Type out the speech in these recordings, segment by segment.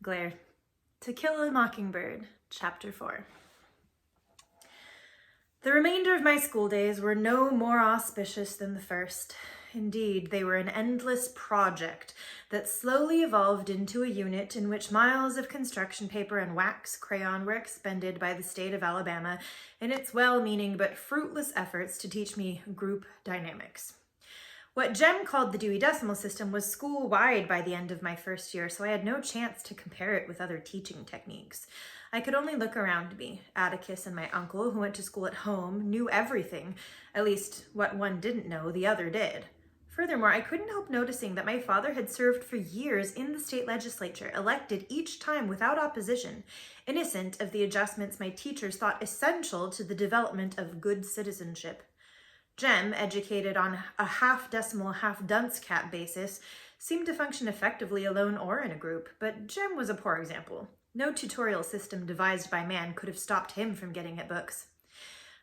Glare. To Kill a Mockingbird, Chapter 4. The remainder of my school days were no more auspicious than the first. Indeed, they were an endless project that slowly evolved into a unit in which miles of construction paper and wax crayon were expended by the state of Alabama in its well-meaning but fruitless efforts to teach me group dynamics. What Jem called the Dewey Decimal System was school-wide by the end of my first year, so I had no chance to compare it with other teaching techniques. I could only look around me. Atticus and my uncle, who went to school at home, knew everything. At least, what one didn't know, the other did. Furthermore, I couldn't help noticing that my father had served for years in the state legislature, elected each time without opposition, innocent of the adjustments my teachers thought essential to the development of good citizenship. Jem, educated on a half-decimal, half-dunce cap basis, seemed to function effectively alone or in a group, but Jem was a poor example. No tutorial system devised by man could have stopped him from getting at books.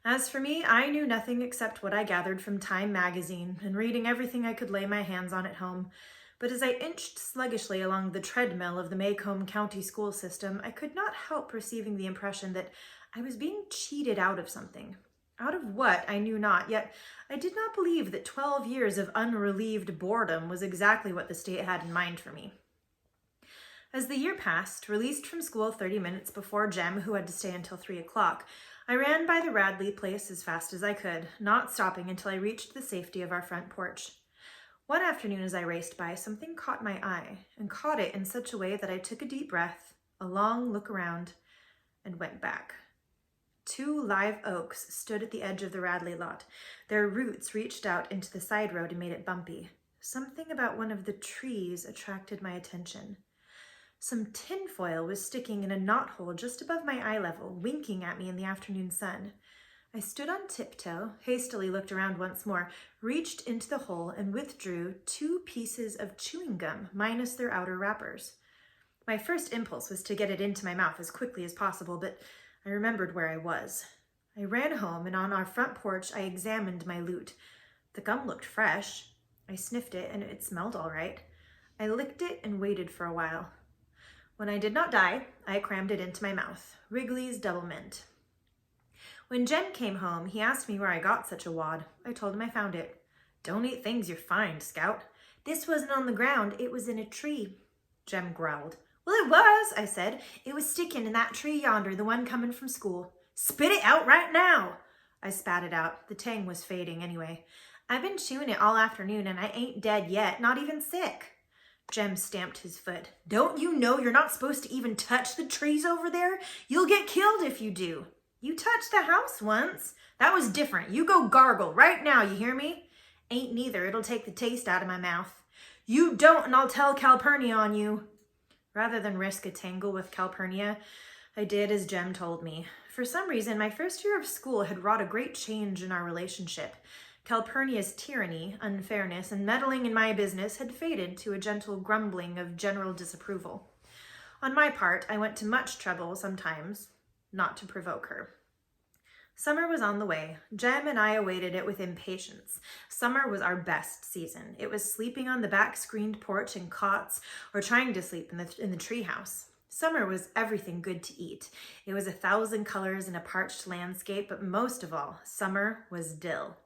As for me, I knew nothing except what I gathered from Time magazine and reading everything I could lay my hands on at home. But as I inched sluggishly along the treadmill of the Macomb County school system, I could not help receiving the impression that I was being cheated out of something. Out of what, I knew not, yet I did not believe that 12 years of unrelieved boredom was exactly what the state had in mind for me. As the year passed, released from school 30 minutes before Jem, who had to stay until 3 o'clock, I ran by the Radley place as fast as I could, not stopping until I reached the safety of our front porch. One afternoon as I raced by, something caught my eye, and caught it in such a way that I took a deep breath, a long look around, and went back. 2 live oaks stood at the edge of the Radley lot. Their roots reached out into the side road and made it bumpy. Something about one of the trees attracted my attention. Some tinfoil was sticking in a knothole just above my eye level, winking at me in the afternoon sun. I stood on tiptoe, hastily looked around once more, reached into the hole, and withdrew 2 pieces of chewing gum, minus their outer wrappers. My first impulse was to get it into my mouth as quickly as possible, but I remembered where I was. I ran home, and on our front porch, I examined my loot. The gum looked fresh. I sniffed it, and it smelled all right. I licked it and waited for a while. When I did not die, I crammed it into my mouth. Wrigley's Double Mint. When Jem came home, he asked me where I got such a wad. I told him I found it. Don't eat things you find, Scout. This wasn't on the ground, it was in a tree. Jem growled. Well, it was, I said. It was sticking in that tree yonder, the one coming from school. Spit it out right now. I spat it out. The tang was fading anyway. I've been chewing it all afternoon and I ain't dead yet, not even sick. Jem stamped his foot. Don't you know you're not supposed to even touch the trees over there? You'll get killed if you do. You touched the house once. That was different. You go gargle right now, you hear me? Ain't neither. It'll take the taste out of my mouth. You don't and I'll tell Calpurnia on you. Rather than risk a tangle with Calpurnia, I did as Jem told me. For some reason, my first year of school had wrought a great change in our relationship. Calpurnia's tyranny, unfairness, and meddling in my business had faded to a gentle grumbling of general disapproval. On my part, I went to much trouble sometimes, not to provoke her. Summer was on the way. Jem and I awaited it with impatience. Summer was our best season. It was sleeping on the back screened porch in cots or trying to sleep in the treehouse. Summer was everything good to eat. It was 1,000 colors in a parched landscape, but most of all, summer was dill.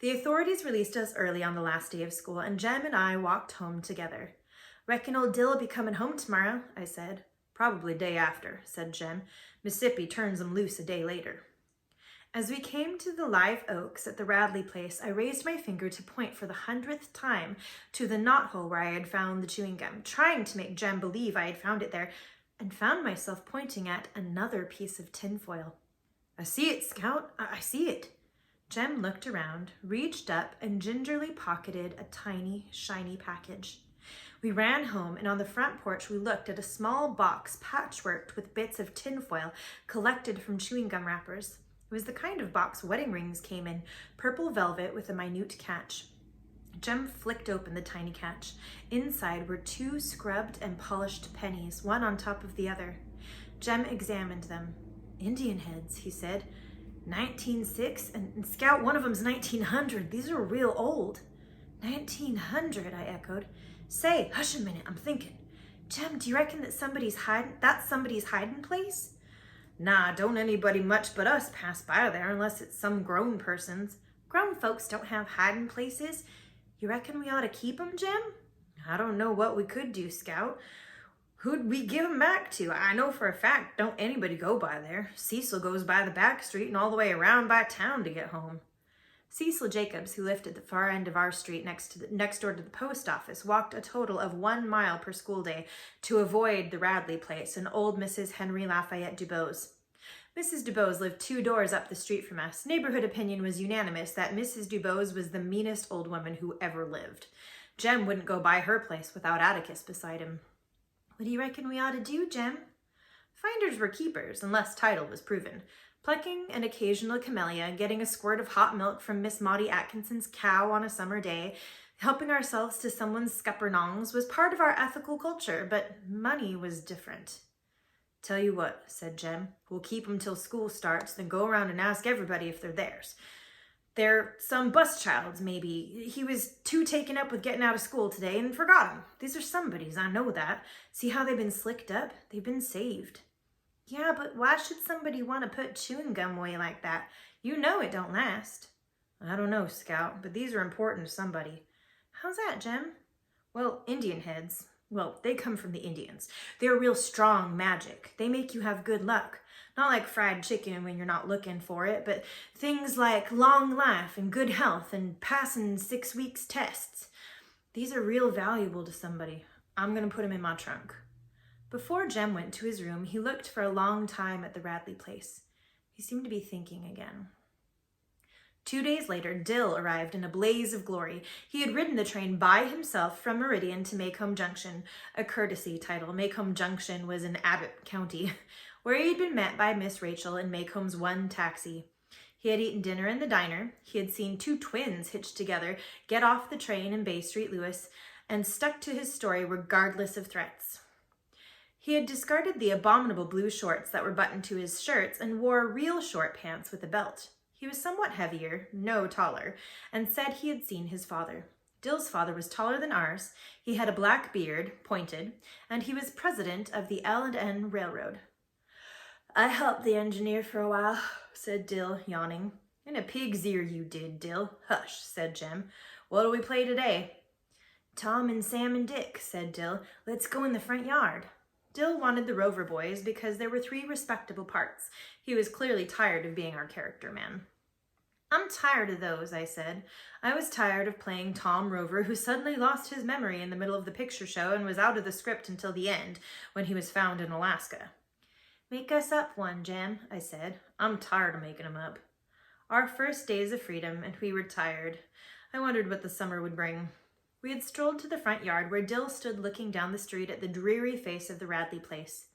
The authorities released us early on the last day of school, and Jem and I walked home together. Reckon old Dill'll be coming home tomorrow, I said. Probably day after, said Jem. Mississippi turns 'em loose a day later. As we came to the live oaks at the Radley place, I raised my finger to point for the 100th time to the knothole where I had found the chewing gum, trying to make Jem believe I had found it there, and found myself pointing at another piece of tinfoil. I see it, Scout. I see it. Jem looked around, reached up, and gingerly pocketed a tiny, shiny package. We ran home, and on the front porch we looked at a small box patchworked with bits of tinfoil collected from chewing gum wrappers. It was the kind of box wedding rings came in, purple velvet with a minute catch. Jem flicked open the tiny catch. Inside were 2 scrubbed and polished pennies, one on top of the other. Jem examined them. Indian heads, he said. 1906, and Scout, one of them's 1900. These are real old. 1900, I echoed. Say, hush a minute, I'm thinking. Jem, do you reckon that's somebody's hiding place? Nah, don't anybody much but us pass by there unless it's some grown person's. Grown folks don't have hiding places. You reckon we ought to keep 'em, Jem? I don't know what we could do, Scout. Who'd we give 'em back to? I know for a fact don't anybody go by there. Cecil goes by the back street and all the way around by town to get home. Cecil Jacobs, who lived at the far end of our street next door to the post office, walked a total of 1 mile per school day to avoid the Radley place and old Mrs. Henry Lafayette Dubose. Mrs. Dubose lived 2 doors up the street from us. Neighborhood opinion was unanimous that Mrs. Dubose was the meanest old woman who ever lived. Jem wouldn't go by her place without Atticus beside him. What do you reckon we ought to do, Jem? Finders were keepers, unless title was proven. Plucking an occasional camellia, getting a squirt of hot milk from Miss Maudie Atkinson's cow on a summer day, helping ourselves to someone's scuppernongs was part of our ethical culture, but money was different. Tell you what, said Jem, we'll keep 'em till school starts, then go around and ask everybody if they're theirs. They're some bus child's, maybe. He was too taken up with getting out of school today and forgot 'em. These are somebody's, I know that. See how they've been slicked up? They've been saved. Yeah, but why should somebody want to put chewing gum away like that? You know it don't last. I don't know, Scout, but these are important to somebody. How's that, Jem? Well, Indian heads. Well, they come from the Indians. They're real strong magic. They make you have good luck. Not like fried chicken when you're not looking for it, but things like long life and good health and passing 6 weeks tests. These are real valuable to somebody. I'm going to put them in my trunk. Before Jem went to his room, he looked for a long time at the Radley place. He seemed to be thinking again. 2 days later, Dill arrived in a blaze of glory. He had ridden the train by himself from Meridian to Macomb Junction, a courtesy title. Macomb Junction was in Abbott County, where he had been met by Miss Rachel in Macomb's one taxi. He had eaten dinner in the diner. He had seen 2 twins hitched together get off the train in Bay Street, Lewis, and stuck to his story regardless of threats. He had discarded the abominable blue shorts that were buttoned to his shirts and wore real short pants with a belt. He was somewhat heavier, no taller, and said he had seen his father. Dill's father was taller than ours. He had a black beard, pointed, and he was president of the L&N Railroad. I helped the engineer for a while, said Dill, yawning. In a pig's ear you did, Dill. Hush, said Jem. What'll we play today? Tom and Sam and Dick, said Dill. Let's go in the front yard. Dill wanted the Rover Boys because there were 3 respectable parts. He was clearly tired of being our character man. I'm tired of those, I said. I was tired of playing Tom Rover, who suddenly lost his memory in the middle of the picture show and was out of the script until the end, when he was found in Alaska. Make us up one, Jem, I said. I'm tired of making 'em up. Our first days of freedom, and we were tired. I wondered what the summer would bring. We had strolled to the front yard where Dill stood looking down the street at the dreary face of the Radley place.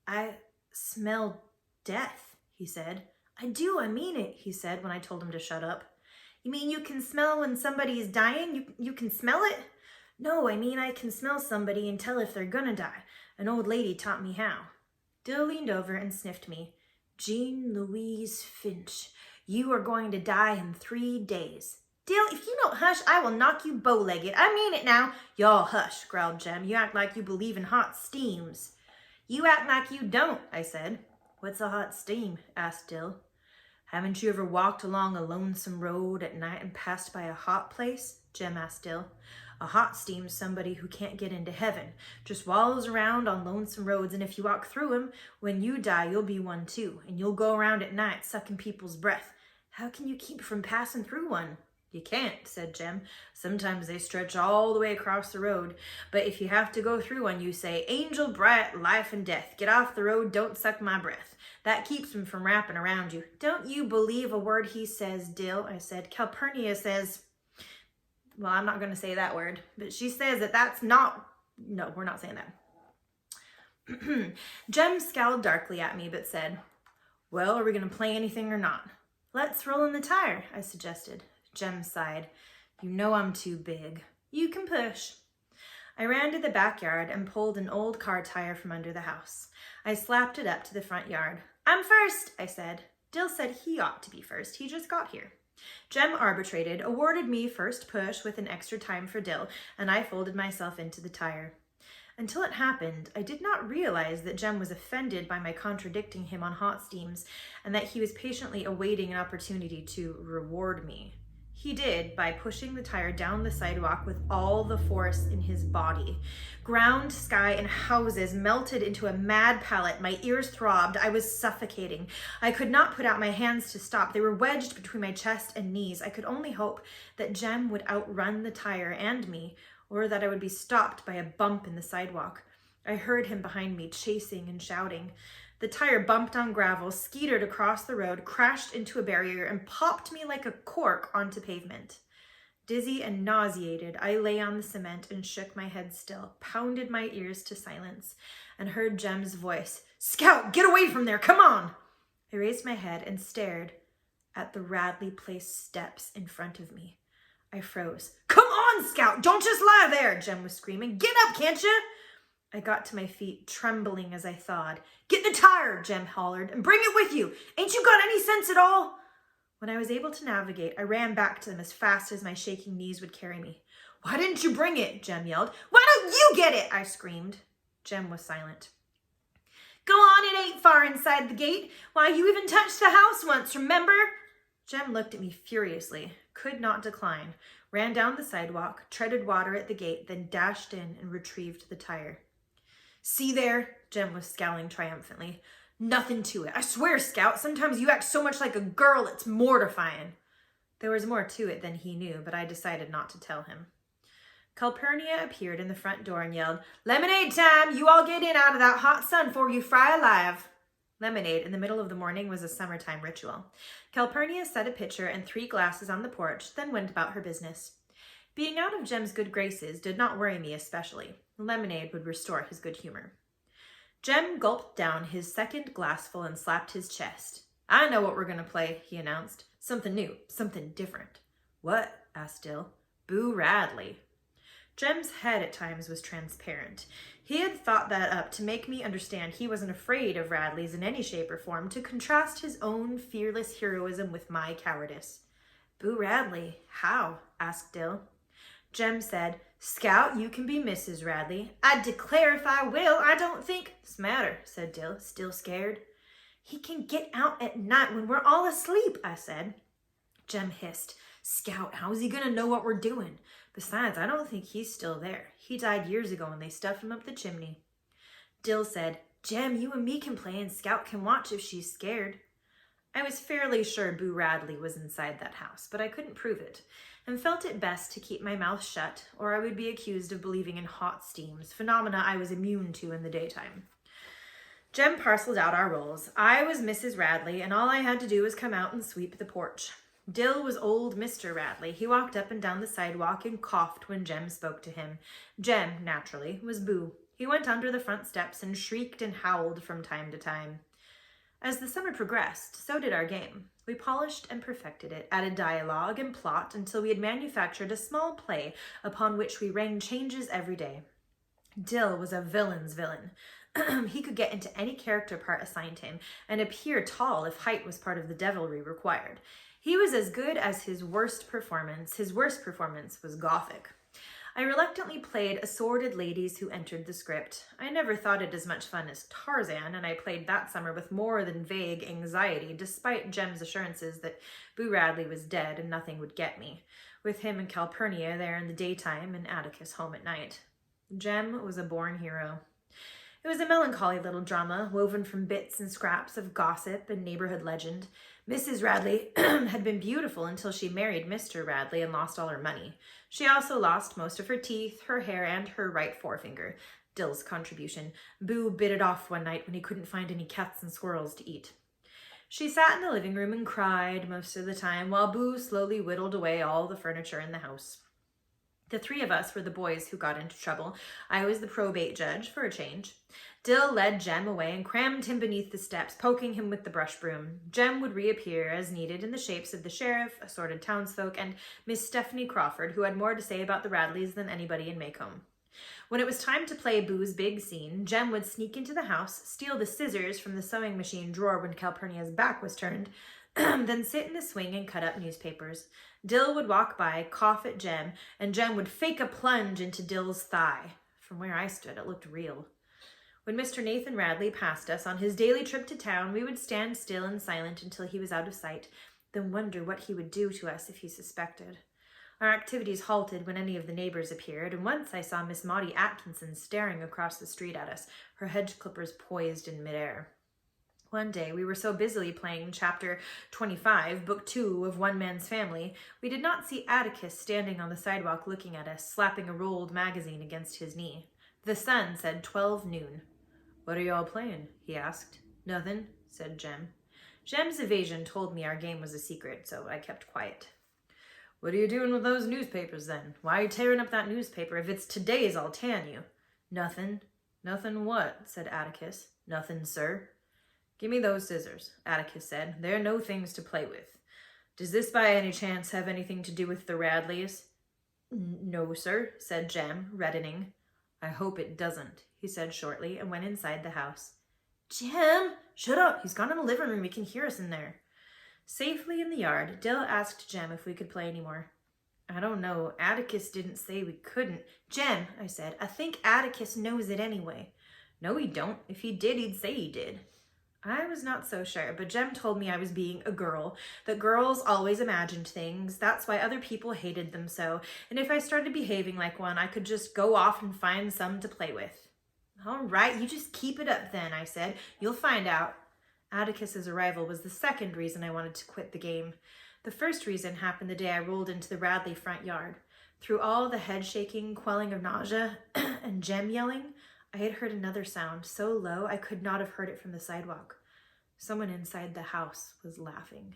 I smell death, he said. I do, I mean it, he said when I told him to shut up. You mean you can smell when somebody is dying? You can smell it? No, I mean I can smell somebody and tell if they're gonna die. An old lady taught me how. Dill leaned over and sniffed me. Jean Louise Finch, you are going to die in 3 days. Dill, if you don't hush, I will knock you bow-legged. I mean it now. Y'all hush, growled Jem. You act like you believe in hot steams. You act like you don't, I said. What's a hot steam? Asked Dill. Haven't you ever walked along a lonesome road at night and passed by a hot place? Jem asked Dill. A hot steam's somebody who can't get into heaven, just wallows around on lonesome roads, and if you walk through 'em, when you die, you'll be one too, and you'll go around at night sucking people's breath. How can you keep from passing through one? You can't, said Jem. Sometimes they stretch all the way across the road, but if you have to go through one, you say, Angel bright, life and death, get off the road, don't suck my breath. That keeps him from wrapping around you. Don't you believe a word he says, Dill, I said. Calpurnia says, well, I'm not going to say that word, but she says that that's not, no, we're not saying that. Jem scowled darkly at me, but said, well, are we going to play anything or not? Let's roll in the tire, I suggested. Jem sighed. You know I'm too big. You can push. I ran to the backyard and pulled an old car tire from under the house. I slapped it up to the front yard. I'm first, I said. Dill said he ought to be first. He just got here. Jem arbitrated, awarded me first push with an extra time for Dill, and I folded myself into the tire. Until it happened, I did not realize that Jem was offended by my contradicting him on hot steams and that he was patiently awaiting an opportunity to reward me. He did by pushing the tire down the sidewalk with all the force in his body. Ground, sky, and houses melted into a mad pallet. My ears throbbed. I was suffocating. I could not put out my hands to stop. They were wedged between my chest and knees. I could only hope that Jem would outrun the tire and me, or that I would be stopped by a bump in the sidewalk. I heard him behind me, chasing and shouting. The tire bumped on gravel, skeetered across the road, crashed into a barrier, and popped me like a cork onto pavement. Dizzy and nauseated, I lay on the cement and shook my head still, pounded my ears to silence, and heard Jem's voice. "Scout, get away from there, come on!" I raised my head and stared at the Radley Place steps in front of me. I froze. "Come on, Scout, don't just lie there," Jem was screaming. "Get up, can't you?" I got to my feet, trembling as I thawed. "Get the tire," Jem hollered, "and bring it with you. Ain't you got any sense at all?" When I was able to navigate, I ran back to them as fast as my shaking knees would carry me. "Why didn't you bring it?" Jem yelled. "Why don't you get it?" I screamed. Jem was silent. "Go on, it ain't far inside the gate. Why, you even touched the house once, remember?" Jem looked at me furiously, could not decline, ran down the sidewalk, treaded water at the gate, then dashed in and retrieved the tire. "See there?" Jem was scowling triumphantly. "Nothing to it. I swear, Scout, sometimes you act so much like a girl, it's mortifying." There was more to it than he knew, but I decided not to tell him. Calpurnia appeared in the front door and yelled, "Lemonade time! You all get in out of that hot sun before you fry alive." Lemonade in the middle of the morning was a summertime ritual. Calpurnia set a pitcher and 3 glasses on the porch, then went about her business. Being out of Jem's good graces did not worry me especially. Lemonade would restore his good humor. Jem gulped down his second glassful and slapped his chest. "I know what we're going to play," he announced. "Something new, something different." "What?" asked Dill. "Boo Radley." Jem's head at times was transparent. He had thought that up to make me understand he wasn't afraid of Radley's in any shape or form, to contrast his own fearless heroism with my cowardice. "Boo Radley? How?" asked Dill. Jem said, "Scout, you can be Mrs. Radley." "I declare if I will, I don't think—" "What's the matter?" said Dill, still scared. "He can get out at night when we're all asleep," I said. Jem hissed, "Scout, how is he going to know what we're doing? Besides, I don't think he's still there. He died years ago and they stuffed him up the chimney." Dill said, "Jem, you and me can play and Scout can watch if she's scared." I was fairly sure Boo Radley was inside that house, but I couldn't prove it, and felt it best to keep my mouth shut, or I would be accused of believing in hot steams, phenomena I was immune to in the daytime. Jem parceled out our roles. I was Mrs. Radley, and all I had to do was come out and sweep the porch. Dill was old Mr. Radley. He walked up and down the sidewalk and coughed when Jem spoke to him. Jem, naturally, was Boo. He went under the front steps and shrieked and howled from time to time. As the summer progressed, so did our game. We polished and perfected it, added dialogue and plot until we had manufactured a small play upon which we rang changes every day. Dill was a villain's villain. He could get into any character part assigned him and appear tall if height was part of the devilry required. He was as good as his worst performance. His worst performance was Gothic. I reluctantly played assorted ladies who entered the script. I never thought it as much fun as Tarzan, and I played that summer with more than vague anxiety, despite Jem's assurances that Boo Radley was dead and nothing would get me, with him and Calpurnia there in the daytime and Atticus home at night. Jem was a born hero. It was a melancholy little drama, woven from bits and scraps of gossip and neighborhood legend. Mrs. Radley had been beautiful until she married Mr. Radley and lost all her money. She also lost most of her teeth, her hair, and her right forefinger. Dill's contribution. Boo bit it off one night when he couldn't find any cats and squirrels to eat. She sat in the living room and cried most of the time, while Boo slowly whittled away all the furniture in the house. The 3 of us were the boys who got into trouble. I was the probate judge, for a change. Dill led Jem away and crammed him beneath the steps, poking him with the brush broom. Jem would reappear as needed in the shapes of the sheriff, assorted townsfolk, and Miss Stephanie Crawford, who had more to say about the Radleys than anybody in Maycomb. When it was time to play Boo's big scene, Jem would sneak into the house, steal the scissors from the sewing machine drawer when Calpurnia's back was turned, then sit in the swing and cut up newspapers. Dill would walk by, cough at Jem, and Jem would fake a plunge into Dill's thigh. From where I stood, it looked real. When Mr. Nathan Radley passed us on his daily trip to town, we would stand still and silent until he was out of sight, then wonder what he would do to us if he suspected. Our activities halted when any of the neighbors appeared, and once I saw Miss Maudie Atkinson staring across the street at us, her hedge clippers poised in midair. One day, we were so busily playing Chapter 25, Book 2 of One Man's Family, we did not see Atticus standing on the sidewalk looking at us, slapping a rolled magazine against his knee. The sun said 12 noon. "What are y'all playing?" he asked. "Nothing," said Jem. Jem's evasion told me our game was a secret, so I kept quiet. "What are you doing with those newspapers, then? Why are you tearing up that newspaper? If it's today's, I'll tan you." "Nothing." "Nothing what?" said Atticus. "Nothing, sir." "Give me those scissors," Atticus said. "They're no things to play with. Does this by any chance have anything to do with the Radleys?" "No, sir," said Jem, reddening. "I hope it doesn't," he said shortly, and went inside the house. "Jem, shut up. He's gone in the living room. He can hear us in there." Safely in the yard, Dill asked Jem if we could play any more. "I don't know. Atticus didn't say we couldn't." "Jem," I said, "I think Atticus knows it anyway." "No, he don't. If he did, he'd say he did." I was not so sure, but Jem told me I was being a girl, that girls always imagined things. That's why other people hated them so, and if I started behaving like one, I could just go off and find some to play with. "All right, you just keep it up then," I said. "You'll find out." Atticus's arrival was the second reason I wanted to quit the game. The first reason happened the day I rolled into the Radley front yard. Through all the head shaking, quelling of nausea, and Jem yelling, I had heard another sound so low I could not have heard it from the sidewalk. Someone inside the house was laughing.